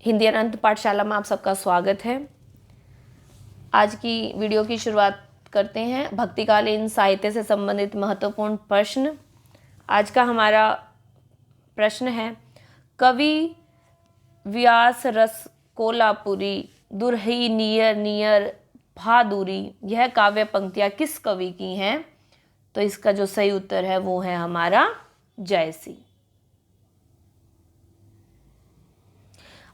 हिंदी अनंत पाठशाला में आप सबका स्वागत है। आज की वीडियो की शुरुआत करते हैं भक्तिकालीन साहित्य से संबंधित महत्वपूर्ण प्रश्न। आज का हमारा प्रश्न है, कवि व्यास रस कोल्हापुरी दुरही नियर नियर भादुरी, यह काव्य पंक्तियां किस कवि की हैं? तो इसका जो सही उत्तर है वो है हमारा जयसी।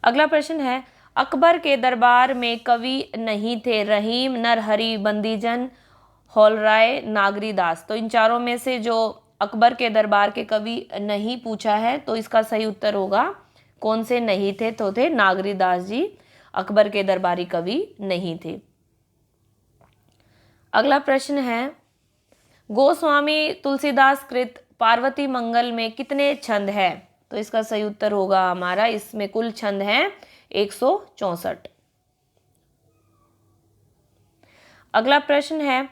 अगला प्रश्न है, अकबर के दरबार में कवि नहीं थे रहीम, नरहरि, बंदीजन, हौलराय, नागरीदास। तो इन चारों में से जो अकबर के दरबार के कवि नहीं पूछा है तो इसका सही उत्तर होगा कौन से नहीं थे, तो थे नागरीदास जी अकबर के दरबारी कवि नहीं थे। अगला प्रश्न है, गोस्वामी तुलसीदास कृत पार्वती मंगल में कितने छंद है? तो इसका सही उत्तर होगा हमारा, इसमें कुल छंद हैं 164। अगला प्रश्न है,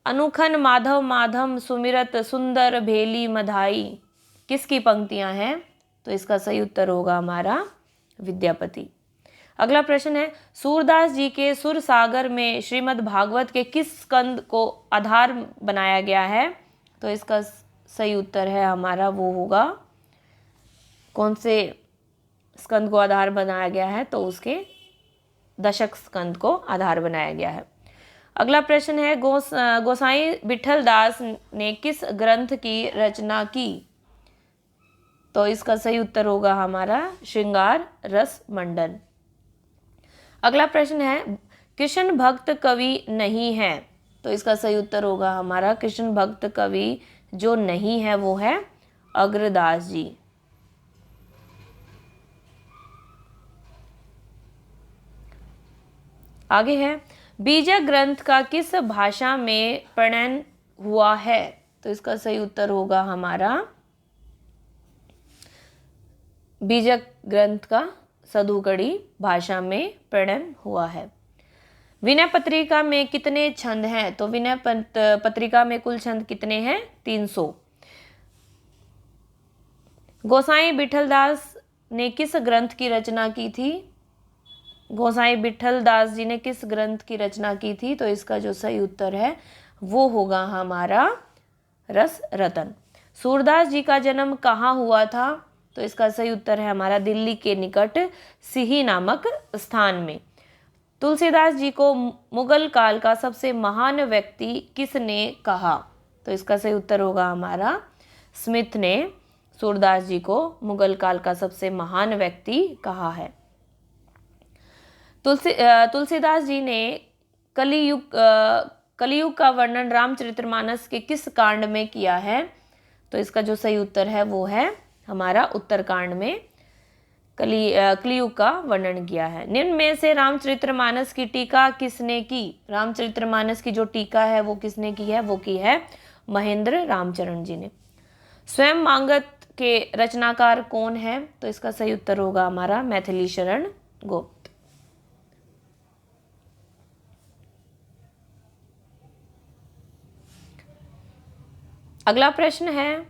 अनुखन माधव माधम सुमिरत सुंदर भेली मधाई, किसकी पंक्तियां हैं? तो इसका सही उत्तर होगा हमारा विद्यापति। अगला प्रश्न है, सूरदास जी के सुर सागर में श्रीमद् भागवत के किस स्कंद को आधार बनाया गया है? तो इसका सही उत्तर है हमारा वो होगा, कौन से स्कंद को आधार बनाया गया है? तो उसके दशक स्कंद को आधार बनाया गया है। अगला प्रश्न है, गोसाई विठल दास ने किस ग्रंथ की रचना की? तो इसका सही उत्तर होगा हमारा श्रृंगार रस मंडन। अगला प्रश्न है, कृष्ण भक्त कवि नहीं है, तो इसका सही उत्तर होगा हमारा कृष्ण भक्त कवि जो नहीं है वो है अग्रदास जी। आगे है, बीजक ग्रंथ का किस भाषा में प्रणयन हुआ है? तो इसका सही उत्तर होगा हमारा बीजक ग्रंथ का सदुकड़ी भाषा में प्रणयन हुआ है। विनय पत्रिका में कितने छंद हैं? तो विनय पत्रिका में कुल छंद कितने हैं? 300। गोसाई विठलदास ने किस ग्रंथ की रचना की थी? गोसाई विठल दास जी ने किस ग्रंथ की रचना की थी? तो इसका जो सही उत्तर है वो होगा हमारा रस रतन। सूरदास जी का जन्म कहाँ हुआ था? तो इसका सही उत्तर है हमारा दिल्ली के निकट सिही नामक स्थान में। तुलसीदास जी को मुगल काल का सबसे महान व्यक्ति किसने कहा? तो इसका सही उत्तर होगा हमारा स्मिथ ने सूरदास जी को मुगल काल का सबसे महान व्यक्ति कहा है। तुलसीदास जी ने कलियुग का वर्णन रामचरितमानस के किस कांड में किया है? तो इसका जो सही उत्तर है वो है हमारा उत्तरकांड में कलियुग का वर्णन किया है। निम्न में से रामचरितमानस की टीका किसने की? रामचरितमानस की जो टीका है वो किसने की है? वो की है महेंद्र रामचरण जी ने। स्वयं मांगत के रचनाकार कौन है? तो इसका सही उत्तर होगा हमारा मैथिली शरण गुप्त। अगला प्रश्न है,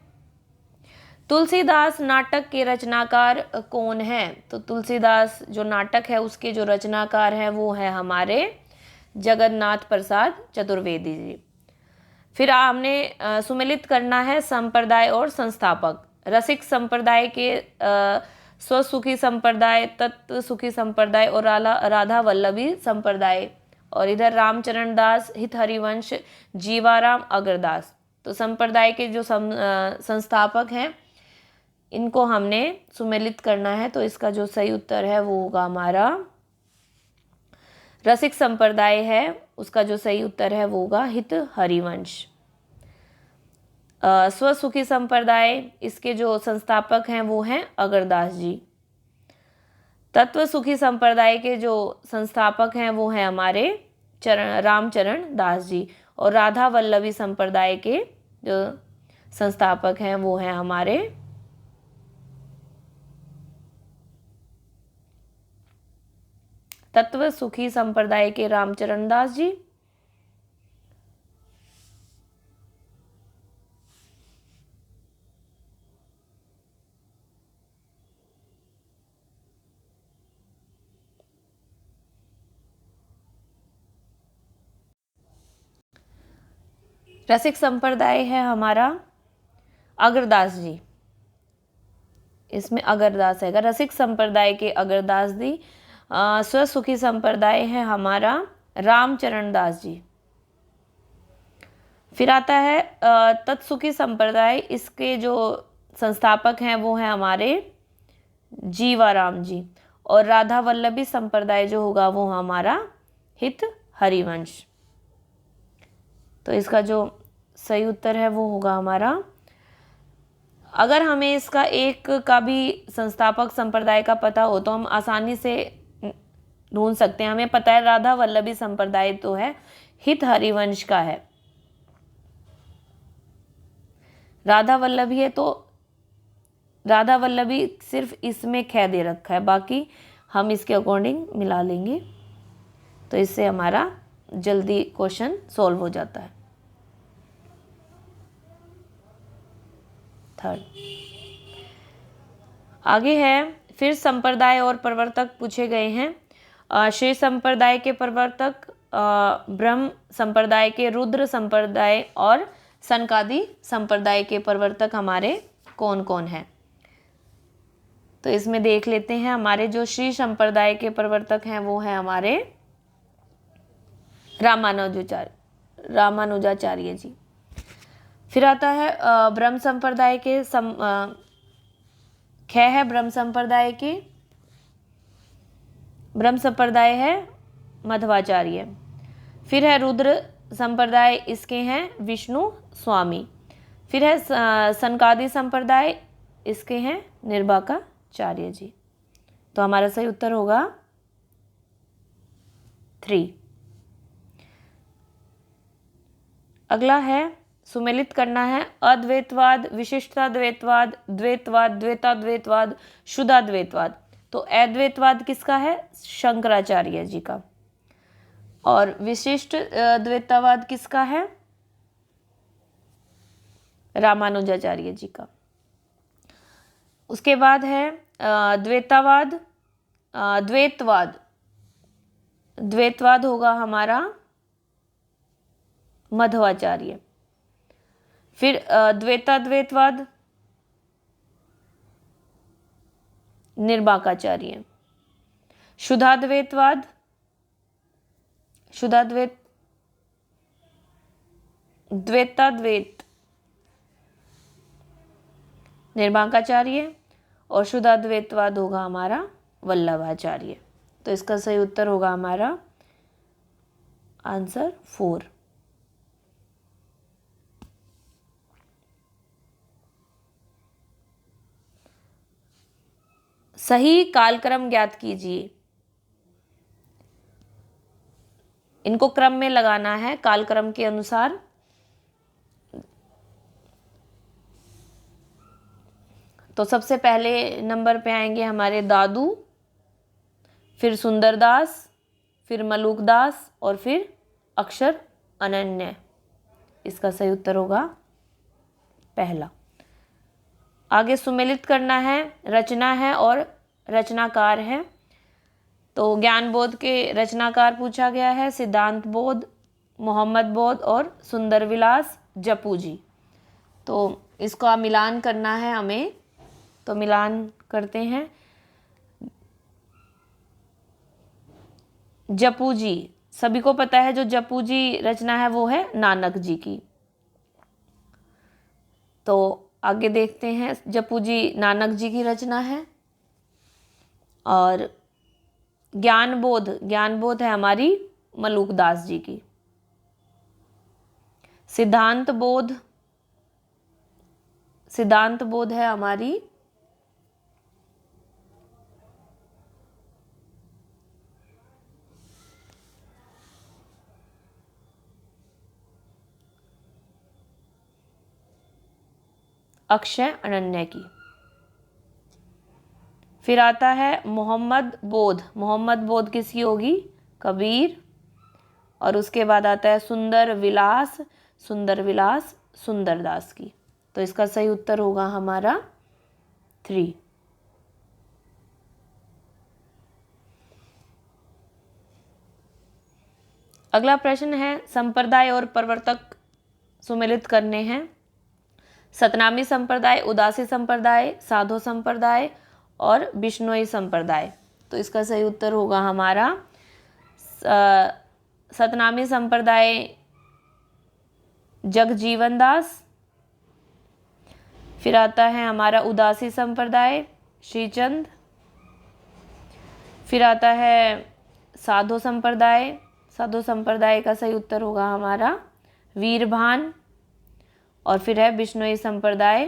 तुलसीदास नाटक के रचनाकार कौन है? तो तुलसीदास जो नाटक है उसके जो रचनाकार हैं वो है हमारे जगन्नाथ प्रसाद चतुर्वेदी जी। फिर हमने सुमेलित करना है संप्रदाय और संस्थापक। रसिक संप्रदाय के स्वसुखी संप्रदाय, तत्व सुखी संप्रदाय और राधा वल्लभी संप्रदाय, और इधर रामचरण दास, हित हरिवंश, जीवाराम अग्रदास। तो संप्रदाय के जो संस्थापक हैं इनको हमने सुमेलित करना है, तो इसका जो सही उत्तर है वो होगा हमारा रसिक संप्रदाय है, उसका जो सही उत्तर है वो होगा हित हरिवंश। स्वसुखी संप्रदाय, इसके जो संस्थापक हैं वो हैं अग्रदास जी। तत्व सुखी संप्रदाय के जो संस्थापक हैं वो हैं हमारे रामचरण दास जी, और राधा वल्लभी संप्रदाय के जो संस्थापक हैं वो हैं हमारे तत्व सुखी संप्रदाय के रामचरण दास जी। रसिक संप्रदाय है हमारा अगरदास जी, इसमें अगरदास है। रसिक संप्रदाय के अगरदास जी। स्वसुखी संप्रदाय है हमारा रामचरण दास जी। फिर आता है तत्सुखी संप्रदाय, इसके जो संस्थापक हैं वो हैं हमारे जीवाराम जी। और राधा वल्लभी संप्रदाय जो होगा वो हमारा हित हरिवंश। तो इसका जो सही उत्तर है वो होगा हमारा, अगर हमें इसका एक का भी संस्थापक संप्रदाय का पता हो तो हम आसानी से ढूंढ सकते हैं। हमें पता है राधा वल्लभी संप्रदाय तो है, हित हरिवंश का है। राधा वल्लभी है तो राधा वल्लभी सिर्फ इसमें ख दे रखा है, बाकी हम इसके अकॉर्डिंग मिला लेंगे तो इससे हमारा जल्दी क्वेश्चन सॉल्व हो जाता है। थर्ड आगे है, फिर संप्रदाय और प्रवर्तक पूछे गए हैं। श्री संप्रदाय के प्रवर्तक ब्रह्म संप्रदाय के रुद्र संप्रदाय और सनकादि संप्रदाय के प्रवर्तक हमारे कौन कौन हैं। तो इसमें देख लेते हैं, हमारे जो श्री संप्रदाय के प्रवर्तक हैं वो हैं हमारे रामानुजाचार्य जी। फिर आता है ब्रह्म संप्रदाय के ख है ब्रह्म संप्रदाय है मध्वाचार्य। फिर है रुद्र संप्रदाय, इसके हैं विष्णु स्वामी। फिर है सनकादि संप्रदाय, इसके हैं निर्वाकाचार्य जी। तो हमारा सही उत्तर होगा 3। अगला है, सुमेलित करना है, अद्वैतवाद, विशिष्टाद्वैतवाद, द्वैतवाद, द्वैताद्वैतवाद, शुद्धाद्वैतवाद। तो अद्वैतवाद किसका है? शंकराचार्य जी का। और विशिष्ट द्वैतवाद किसका है? रामानुजाचार्य जी का। उसके बाद है द्वैतवाद। द्वैतवाद होगा हमारा मध्वाचार्य। फिर द्वैताद्वैतवाद निर्वाकाचार्य। शुद्धाद्वैतवाद द्वैताद्वैत निर्वाकाचार्य। और शुद्धाद्वैतवाद होगा हमारा वल्लभाचार्य। तो इसका सही उत्तर होगा हमारा आंसर 4। सही कालक्रम ज्ञात कीजिए। इनको क्रम में लगाना है कालक्रम के अनुसार। तो सबसे पहले नंबर पे आएंगे हमारे दादू, फिर सुंदरदास, फिर मलूकदास और फिर अक्षर अनन्य। इसका सही उत्तर होगा पहला। आगे सुमेलित करना है, रचना है और रचनाकार है। तो ज्ञान बोध के रचनाकार पूछा गया है सिद्धांत बोध, मोहम्मद बोध और सुंदर विलास जपू जी। तो इसका मिलान करना है हमें, तो मिलान करते हैं। जपू जी, सभी को पता है जो जपू जी रचना है वो है नानक जी की। तो आगे देखते हैं, जपू जी नानक जी की रचना है। और ज्ञान बोध है हमारी मलूकदास जी की। सिद्धांत बोध है हमारी अक्षय अनन्य की। फिर आता है मोहम्मद बोध किसकी होगी? कबीर। और उसके बाद आता है सुंदर विलास सुंदरदास की। तो इसका सही उत्तर होगा हमारा 3। अगला प्रश्न है, संप्रदाय और प्रवर्तक सुमिलित करने हैं। सतनामी संप्रदाय, उदासी संप्रदाय, साधो संप्रदाय और बिश्नोई संप्रदाय। तो इसका सही उत्तर होगा हमारा सतनामी संप्रदाय जगजीवन दास, फिर आता है हमारा उदासी संप्रदाय श्रीचंद, फिर आता है साधो संप्रदाय। साधो संप्रदाय का सही उत्तर होगा हमारा वीरभान, और फिर है बिश्नोई संप्रदाय,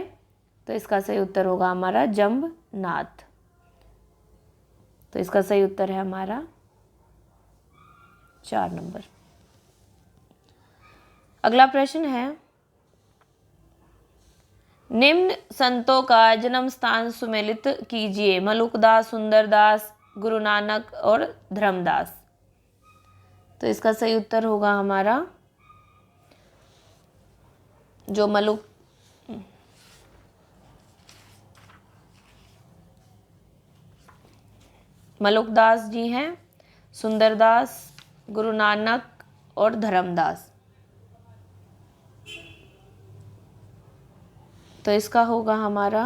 तो इसका सही उत्तर होगा हमारा जम्बनाथ। तो इसका सही उत्तर है हमारा 4 नंबर। अगला प्रश्न है, निम्न संतों का जन्म स्थान सुमेलित कीजिए। मलुकदास, सुंदरदास, गुरु नानक और धर्मदास। तो इसका सही उत्तर होगा हमारा जो मलुकदास जी हैं, सुंदरदास, गुरु नानक और धर्मदास। तो इसका होगा हमारा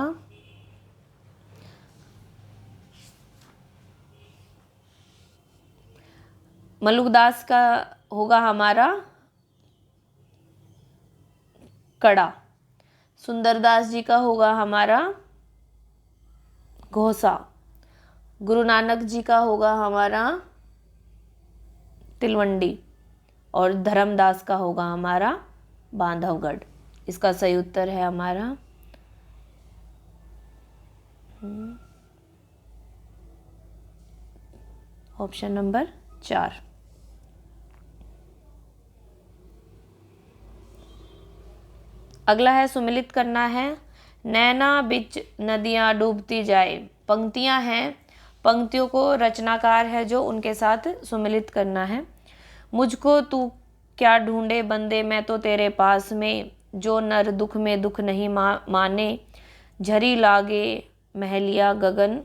मलुकदास का होगा हमारा कड़ा, सुंदरदास जी का होगा हमारा घोसा, गुरु नानक जी का होगा हमारा तिलवंडी और धर्मदास का होगा हमारा बांधवगढ़। इसका सही उत्तर है हमारा ऑप्शन नंबर 4। अगला है सुमिलित करना है। नैना बिच नदियाँ डूबती जाए। पंक्तियाँ हैं, पंक्तियों को रचनाकार है जो उनके साथ सुमिलित करना है। मुझको तू क्या ढूंढे बंदे, मैं तो तेरे पास में, जो नर दुख में दुख नहीं माने, झरी लागे महलिया गगन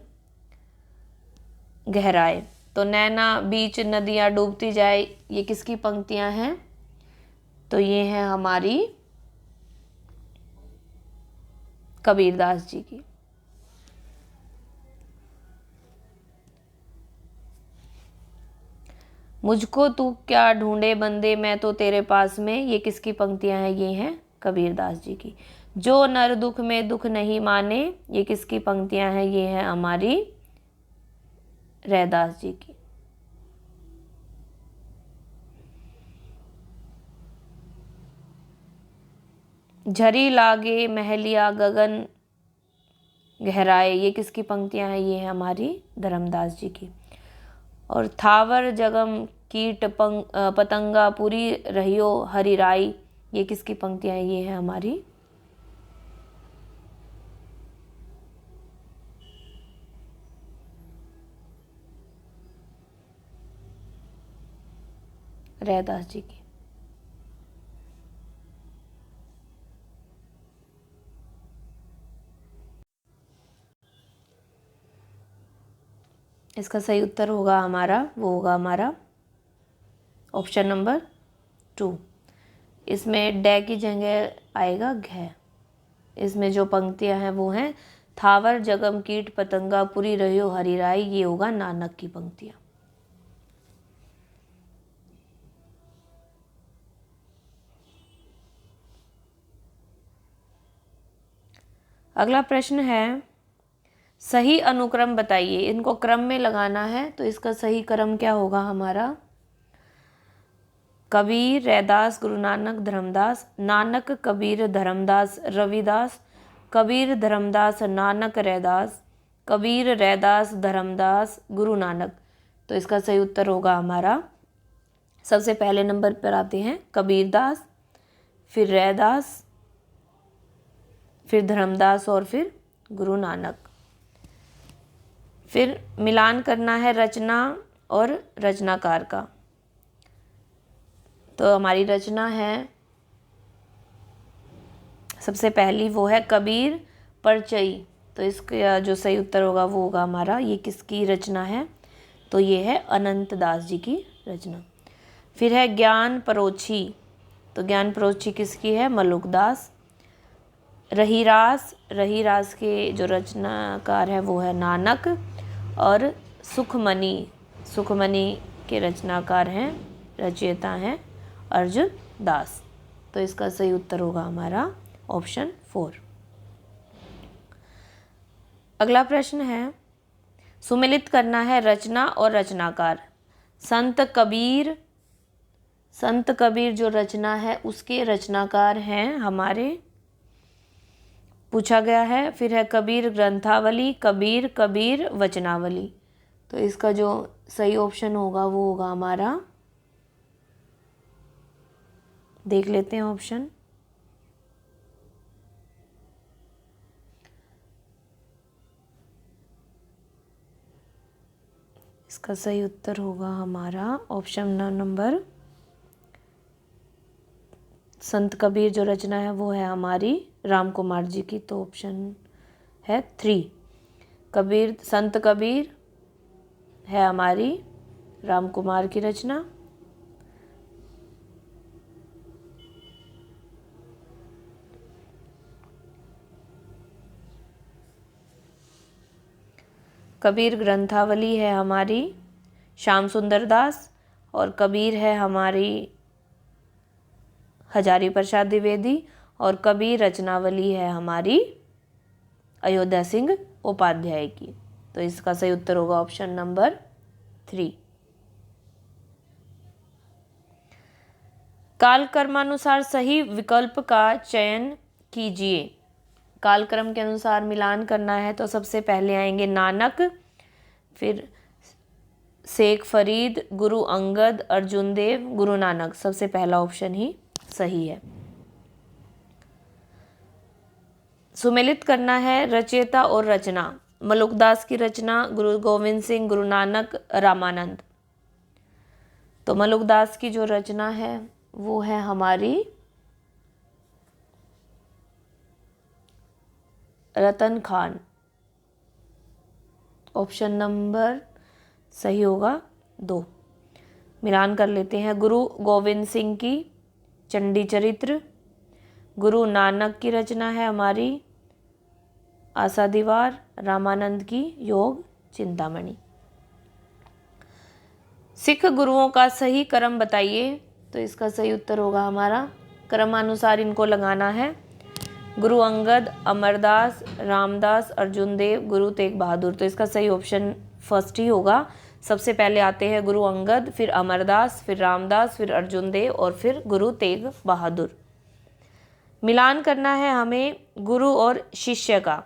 गहराए। तो नैना बीच नदियाँ डूबती जाए, ये किसकी पंक्तियाँ हैं? तो ये है हमारी कबीरदास जी की। मुझको तू क्या ढूंढे बंदे, मैं तो तेरे पास में, ये किसकी पंक्तियां हैं? ये हैं कबीरदास जी की। जो नर दुख में दुख नहीं माने, ये किसकी पंक्तियां हैं? ये है हमारी रैदास जी की। झरी लागे महलिया गगन गहराए, ये किसकी पंक्तियां हैं? ये है हमारी धर्मदास जी की। और थावर जगम कीट पतंगा पूरी रहियो हरिराई, ये किसकी पंक्तियां हैं? ये है हमारी रैदास जी की। इसका सही उत्तर होगा हमारा, वो होगा हमारा ऑप्शन नंबर 2। इसमें डे की जगह आएगा घ। इसमें जो पंक्तियां हैं वो हैं थावर जगम कीट पतंगा पूरी रहियो हरिराई, ये होगा नानक की पंक्तियां। अगला प्रश्न है, सही अनुक्रम बताइए। इनको क्रम में लगाना है, तो इसका सही क्रम क्या होगा हमारा? कबीर, रैदास, गुरु नानक, धर्मदास, नानक, कबीर, धर्मदास, रविदास, कबीर, धर्मदास, नानक, रैदास, कबीर, रैदास, धर्मदास, गुरु नानक। तो इसका सही उत्तर होगा हमारा, सबसे पहले नंबर पर आते हैं कबीरदास, फिर रैदास, फिर धर्मदास और फिर गुरु नानक। फिर मिलान करना है रचना और रचनाकार का। तो हमारी रचना है सबसे पहली, वो है कबीर परचई। तो इसका जो सही उत्तर होगा वो होगा हमारा, ये किसकी रचना है? तो ये है अनंत दास जी की रचना। फिर है ज्ञान परोछी, तो ज्ञान प्रोची किसकी है? मलुकदास। रहीरास के जो रचनाकार है वो है नानक। और सुखमणि के रचनाकार हैं, रचयिता हैं अर्जुन दास। तो इसका सही उत्तर होगा हमारा ऑप्शन 4। अगला प्रश्न है, सुमेलित करना है रचना और रचनाकार। संत कबीर जो रचना है उसके रचनाकार हैं हमारे, पूछा गया है। फिर है कबीर ग्रंथावली, कबीर वचनावली। तो इसका जो सही ऑप्शन होगा वो होगा हमारा, देख लेते हैं ऑप्शन। इसका सही उत्तर होगा हमारा ऑप्शन नंबर, संत कबीर जो रचना है वो है हमारी राम कुमार जी की। तो ऑप्शन है 3, संत कबीर है हमारी राम कुमार की रचना। कबीर ग्रंथावली है हमारी श्याम सुंदर दास। और कबीर है हमारी हजारी प्रसाद द्विवेदी। और कबीर रचनावली है हमारी अयोध्या सिंह उपाध्याय की। तो इसका सही उत्तर होगा ऑप्शन नंबर 3। कालक्रमानुसार सही विकल्प का चयन कीजिए। कालक्रम के अनुसार मिलान करना है तो सबसे पहले आएंगे नानक, फिर शेख फरीद, गुरु अंगद, अर्जुन देव, गुरु नानक। सबसे पहला ऑप्शन ही सही है। सुमेलित करना है रचयिता और रचना। मलुकदास की रचना, गुरु गोविंद सिंह, गुरु नानक, रामानंद। तो मलुकदास की जो रचना है वो है हमारी रतन खान। ऑप्शन नंबर सही होगा 2। मिलान कर लेते हैं। गुरु गोविंद सिंह की चंडी चरित्र, गुरु नानक की रचना है हमारी आशा दीवार, रामानंद की योग चिंतामणि। सिख गुरुओं का सही क्रम बताइए। तो इसका सही उत्तर होगा हमारा, क्रमानुसार इनको लगाना है। गुरु अंगद, अमरदास, रामदास, अर्जुन देव, गुरु तेग बहादुर। तो इसका सही ऑप्शन फर्स्ट ही होगा। सबसे पहले आते हैं गुरु अंगद, फिर अमरदास, फिर रामदास, फिर अर्जुन देव और फिर गुरु तेग बहादुर। मिलान करना है हमें गुरु और शिष्य का।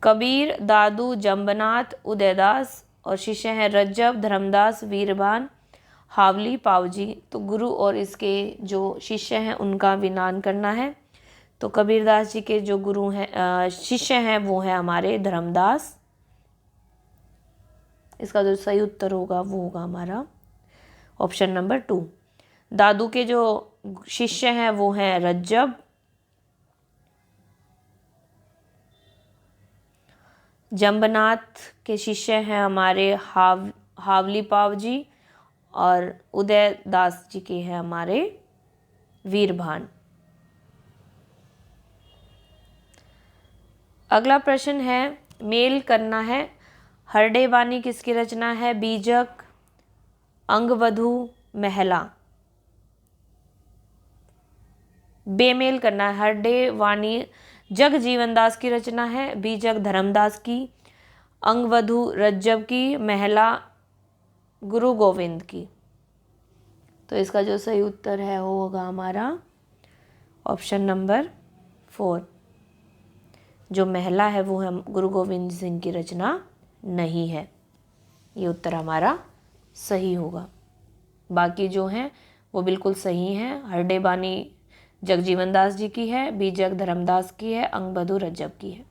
कबीर, दादू, जम्बनाथ, उदयदास और शिष्य हैं रज्जब, धर्मदास, वीरभान, हावली, पावजी। तो गुरु और इसके जो शिष्य हैं उनका मिलान करना है। तो कबीरदास जी के जो गुरु हैं शिष्य हैं वो हैं हमारे धर्मदास। इसका जो सही उत्तर होगा वो होगा हमारा ऑप्शन नंबर 2। दादू के जो शिष्य हैं वो हैं रज्जब, जम्बनाथ के शिष्य हैं हमारे हावली पावजी और उदय दास जी के हैं हमारे वीरभान। अगला प्रश्न है, मेल करना है। हरडे वाणी किसकी रचना है? बीजक, अंगवधु, महला। बेमेल करना है। हरडे वाणी जगजीवन दास की रचना है, बीजक धर्मदास की, अंगवधु रज्जब की, महला गुरु गोविंद की। तो इसका जो सही उत्तर है वो होगा हमारा ऑप्शन नंबर 4। जो महला है वो है गुरु गोविंद सिंह की रचना नहीं है। ये उत्तर हमारा सही होगा। बाकी जो हैं वो बिल्कुल सही हैं। हरडे बानी जगजीवन दास जी की है, बीजक धर्मदास की है, अंगबधु रज्जब की है।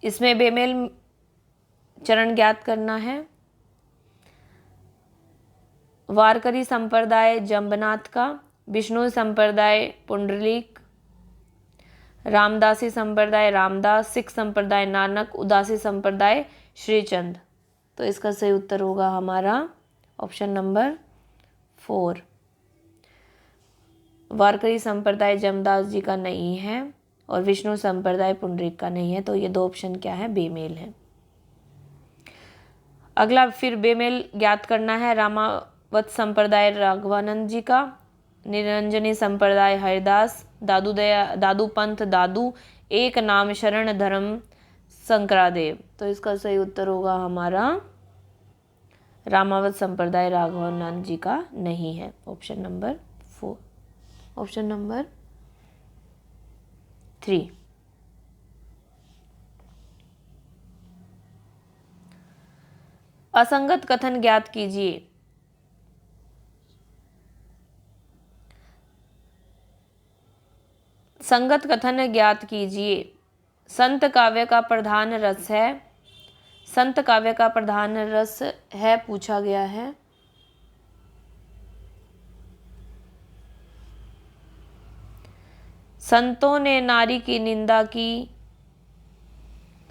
इसमें बेमेल चरण ज्ञात करना है। वारकरी संप्रदाय जम्बनाथ का, विष्णु संप्रदाय पुंडरीक, रामदासी संप्रदाय रामदास, सिख संप्रदाय नानक, उदासी संप्रदाय श्रीचंद। तो इसका सही उत्तर होगा हमारा ऑप्शन नंबर 4। वारकरी संप्रदाय जमदास जी का नहीं है और विष्णु संप्रदाय पुंडरीक का नहीं है, तो ये 2 ऑप्शन क्या है, बेमेल है। अगला फिर बेमेल ज्ञात करना है। रामावत संप्रदाय राघवानंद जी का, निरंजनी संप्रदाय हरिदास, दादू पंथ दादू, एक नाम शरण धर्म शंकरादेव। तो इसका सही उत्तर होगा हमारा रामावत संप्रदाय राघवानंद जी का नहीं है, ऑप्शन नंबर 4। Option number 3। असंगत कथन ज्ञात कीजिए। संगत कथन ज्ञात कीजिए। संत काव्य का प्रधान रस है, संत काव्य का प्रधान रस है पूछा गया है। संतों ने नारी की निंदा की,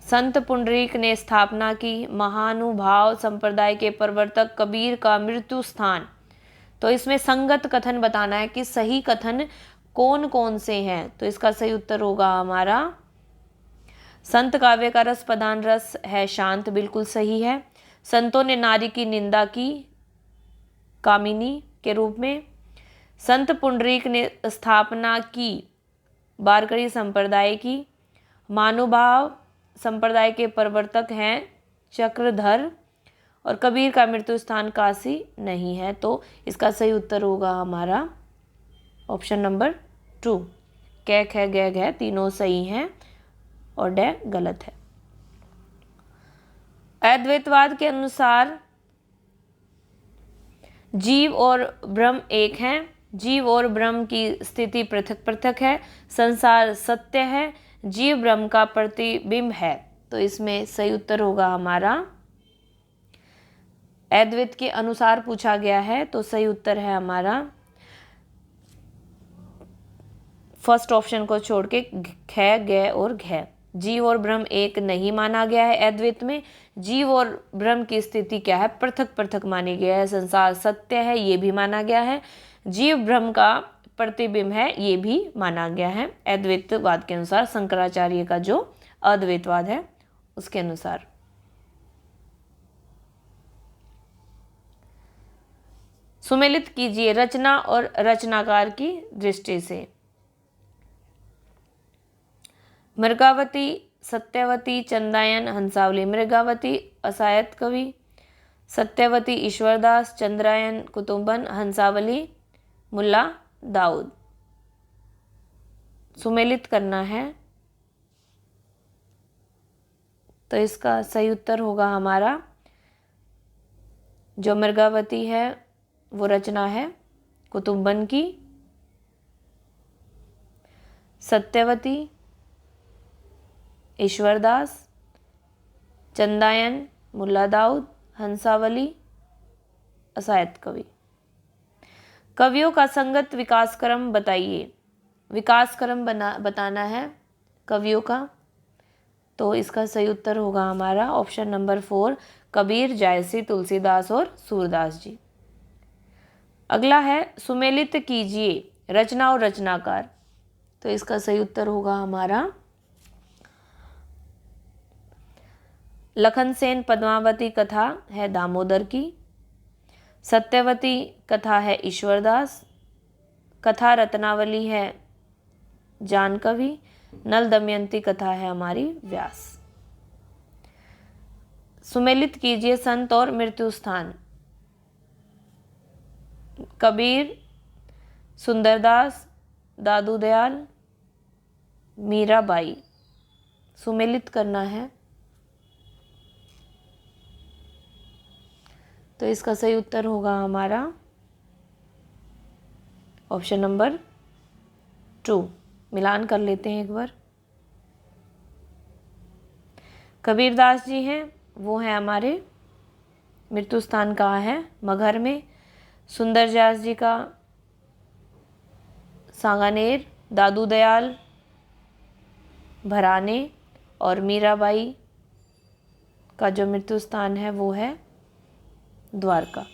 संत पुंडरीक ने स्थापना की, महानुभाव संप्रदाय के प्रवर्तक कबीर का मृत्यु स्थान। तो इसमें संगत कथन बताना है कि सही कथन कौन कौन से हैं। तो इसका सही उत्तर होगा हमारा संत काव्य का रस प्रधान रस है शांत, बिल्कुल सही है। संतों ने नारी की निंदा की कामिनी के रूप में। संत पुंडरीक ने स्थापना की वारकरी संप्रदाय की। महानुभाव संप्रदाय के प्रवर्तक हैं चक्रधर, और कबीर का मृत्यु स्थान काशी नहीं है। तो इसका सही उत्तर होगा हमारा ऑप्शन नंबर 2। कै ख गै घ तीनों सही हैं और डे गलत है। अद्वैतवाद के अनुसार जीव और ब्रह्म एक हैं, जीव और ब्रह्म की स्थिति पृथक पृथक है, संसार सत्य है, जीव ब्रह्म का प्रतिबिंब है। तो इसमें सही उत्तर होगा हमारा अद्वैत के अनुसार पूछा गया है, तो सही उत्तर है हमारा फर्स्ट ऑप्शन को छोड़ के ख ग और घ। जीव और ब्रह्म एक नहीं माना गया है अद्वैत में। जीव और ब्रह्म की स्थिति क्या है, पृथक पृथक मानी गया है। संसार सत्य है, ये भी माना गया है। जीव ब्रह्म का प्रतिबिंब है, ये भी माना गया है अद्वैतवाद के अनुसार, शंकराचार्य का जो अद्वैतवाद है उसके अनुसार। सुमेलित कीजिए रचना और रचनाकार की दृष्टि से। मृगावती, सत्यवती, चंदायन, हंसावली। मृगावती असायत कवि, सत्यवती ईश्वरदास, चंद्रायन कुतुम्बन, हंसावली मुल्ला दाऊद। सुमेलित करना है, तो इसका सही उत्तर होगा हमारा जो मृगावती है वो रचना है कुतुम्बन की, सत्यवती ईश्वरदास, चंदायन मुल्ला दाऊद, हंसावली असायत कवि। कवियों का संगत विकास क्रम बताइए। विकास क्रम बताना है कवियों का, तो इसका सही उत्तर होगा हमारा ऑप्शन नंबर 4 कबीर, जायसी, तुलसीदास और सूरदास जी। अगला है सुमेलित कीजिए रचना और रचनाकार। तो इसका सही उत्तर होगा हमारा लखन सेन पद्मावती कथा है दामोदर की, सत्यवती कथा है ईश्वरदास, कथा रत्नावली है जानकवि, नल दमयंती कथा है हमारी व्यास। सुमेलित कीजिए संत और मृत्यु स्थान। कबीर, सुंदरदास, दादू दयाल, मीराबाई। सुमेलित करना है, तो इसका सही उत्तर होगा हमारा ऑप्शन नंबर 2। मिलान कर लेते हैं एक बार। कबीरदास जी हैं, वो हैं हमारे मृत्यु स्थान कहाँ है, मगहर में। सुंदरदास जी का सांगानेर, दादू दयाल भराने, और मीराबाई का जो मृत्यु स्थान है वो है द्वारका।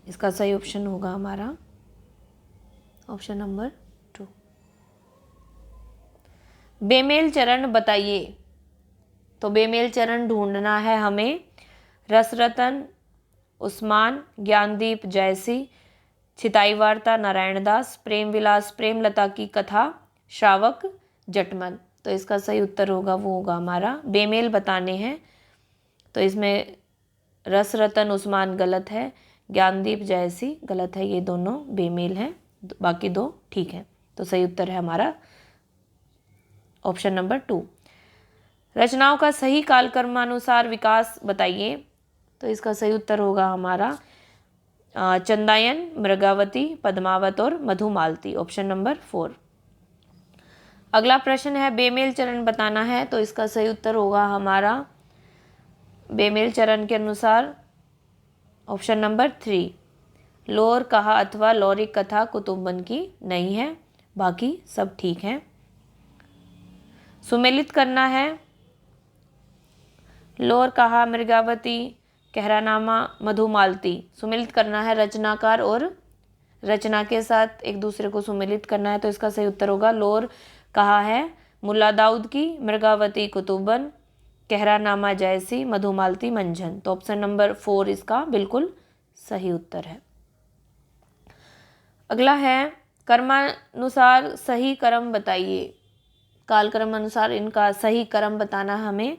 इसका सही ऑप्शन होगा हमारा ऑप्शन नंबर 2। बेमेल चरण बताइए। तो बेमेल चरण ढूंढना है हमें रसरतन, उस्मान, ज्ञानदीप जयसी, छिताई वार्ता नारायणदास, प्रेम विलास प्रेमलता की कथा, श्रावक जटमल। तो इसका सही उत्तर होगा वो होगा हमारा बेमेल बताने हैं। तो इसमें रसरतन उस्मान गलत है, ज्ञानदीप जयसी गलत है, ये दोनों बेमेल हैं, बाकी दो ठीक है। तो सही उत्तर है हमारा ऑप्शन नंबर 2। रचनाओं का सही कालक्रमानुसार विकास बताइए। तो इसका सही उत्तर होगा हमारा चंदायन, मृगावती, पद्मावत और मधुमालती, ऑप्शन नंबर 4। अगला प्रश्न है बेमेल चरण बताना है। तो इसका सही उत्तर होगा हमारा बेमेल चरण के अनुसार ऑप्शन नंबर 3। लोर कहा अथवा लौरिक कथा कुतुब्बन की नहीं है, बाकी सब ठीक है। सुमेलित करना है लोर कहा, मृगावती, कहरानामा, मधुमालती। सुमेलित करना है रचनाकार और रचना के साथ एक दूसरे को सुमेलित करना है। तो इसका सही उत्तर होगा लोर कहा है मुल्ला दाऊद की, मृगावती कुतुब्बन, कहरानामा जयसी, मधुमालती मंझन। तो ऑप्शन नंबर 4 इसका बिल्कुल सही उत्तर है। अगला है कर्मानुसार सही क्रम बताइए। कालक्रम अनुसार इनका सही क्रम बताना हमें।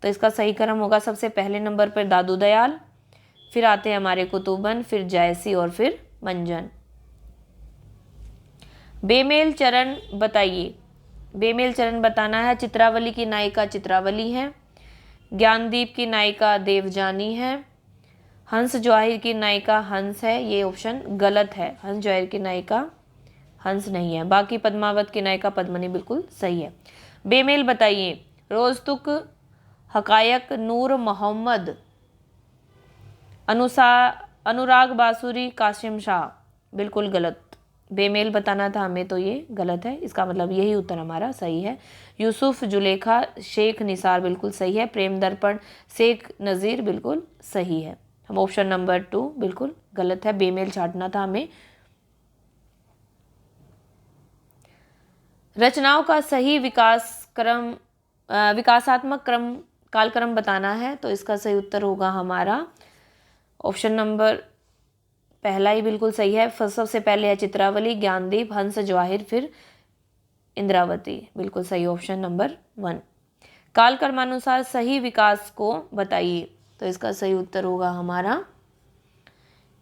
तो इसका सही क्रम होगा सबसे पहले नंबर पर दादू दयाल, फिर आते हैं हमारे कुतुब्बन, फिर जयसी और फिर मंजन। बेमेल चरण बताइए। बेमेल चरण बताना है चित्रावली की नायिका चित्रावली है, ज्ञानदीप की नायिका देवजानी है, हंस जवाहिर की नायिका हंस है, ये ऑप्शन गलत है, हंस जवाहिर की नायिका हंस नहीं है। बाकी पद्मावत की नायिका पद्मनी बिल्कुल सही है। बेमेल बताइए रोज़तुक, हकायक, नूर मोहम्मद, अनुराग बासुरी, कासिम शाह, बिल्कुल गलत। बेमेल बताना था हमें तो ये गलत है, इसका मतलब यही उत्तर हमारा सही है। यूसुफ जुलेखा, शेख निसार बिल्कुल सही है। प्रेम दर्पण, शेख नज़ीर बिल्कुल सही है। हम ऑप्शन नंबर 2 बिल्कुल गलत है, बेमेल छांटना था हमें। रचनाओं का सही विकासात्मक क्रम कालक्रम बताना है। तो इसका सही उत्तर होगा हमारा ऑप्शन नंबर पहला ही बिल्कुल सही है। सबसे पहले है चित्रावली, ज्ञानदीप, हंस जवाहिर, फिर इंद्रावती, बिल्कुल सही ऑप्शन नंबर 1। कालक्रमानुसार सही विकास को बताइए। तो इसका सही उत्तर होगा हमारा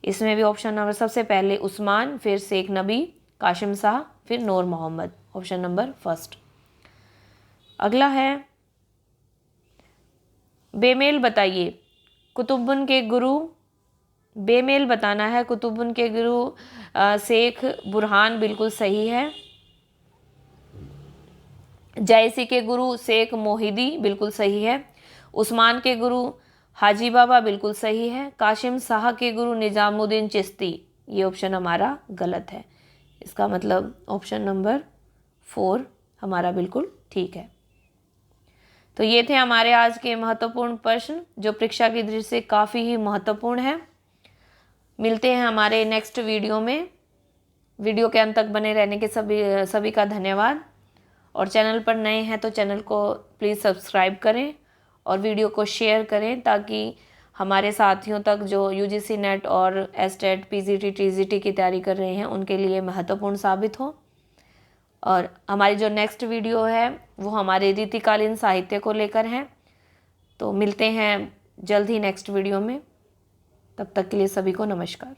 इसमें भी ऑप्शन नंबर सबसे पहले उस्मान, फिर शेख नबी, कासिम शाह, फिर नूर मोहम्मद, ऑप्शन नंबर 1। अगला है बेमेल बताइए कुतुब्बन के गुरु। बेमेल बताना है कुतुब्बन के गुरु शेख बुरहान बिल्कुल सही है। जयसी के गुरु शेख मोहिदी बिल्कुल सही है। उस्मान के गुरु हाजी बाबा बिल्कुल सही है। कासिम शाह के गुरु निजामुद्दीन चिश्ती, ये ऑप्शन हमारा गलत है। इसका मतलब ऑप्शन नंबर 4 हमारा बिल्कुल ठीक है। तो ये थे हमारे आज के महत्वपूर्ण प्रश्न जो परीक्षा की दृष्टि से काफ़ी ही महत्वपूर्ण है। मिलते हैं हमारे नेक्स्ट वीडियो में। वीडियो के अंत तक बने रहने के सभी का धन्यवाद। और चैनल पर नए हैं तो चैनल को प्लीज़ सब्सक्राइब करें और वीडियो को शेयर करें ताकि हमारे साथियों तक जो यूजीसी नेट और एस्टेट, पीजीटी, टीजीटी की तैयारी कर रहे हैं उनके लिए महत्वपूर्ण साबित हो। और हमारी जो नेक्स्ट वीडियो है वो हमारे रीतिकालीन साहित्य को लेकर है। तो मिलते हैं जल्द ही नेक्स्ट वीडियो में। तब तक के लिए सभी को नमस्कार।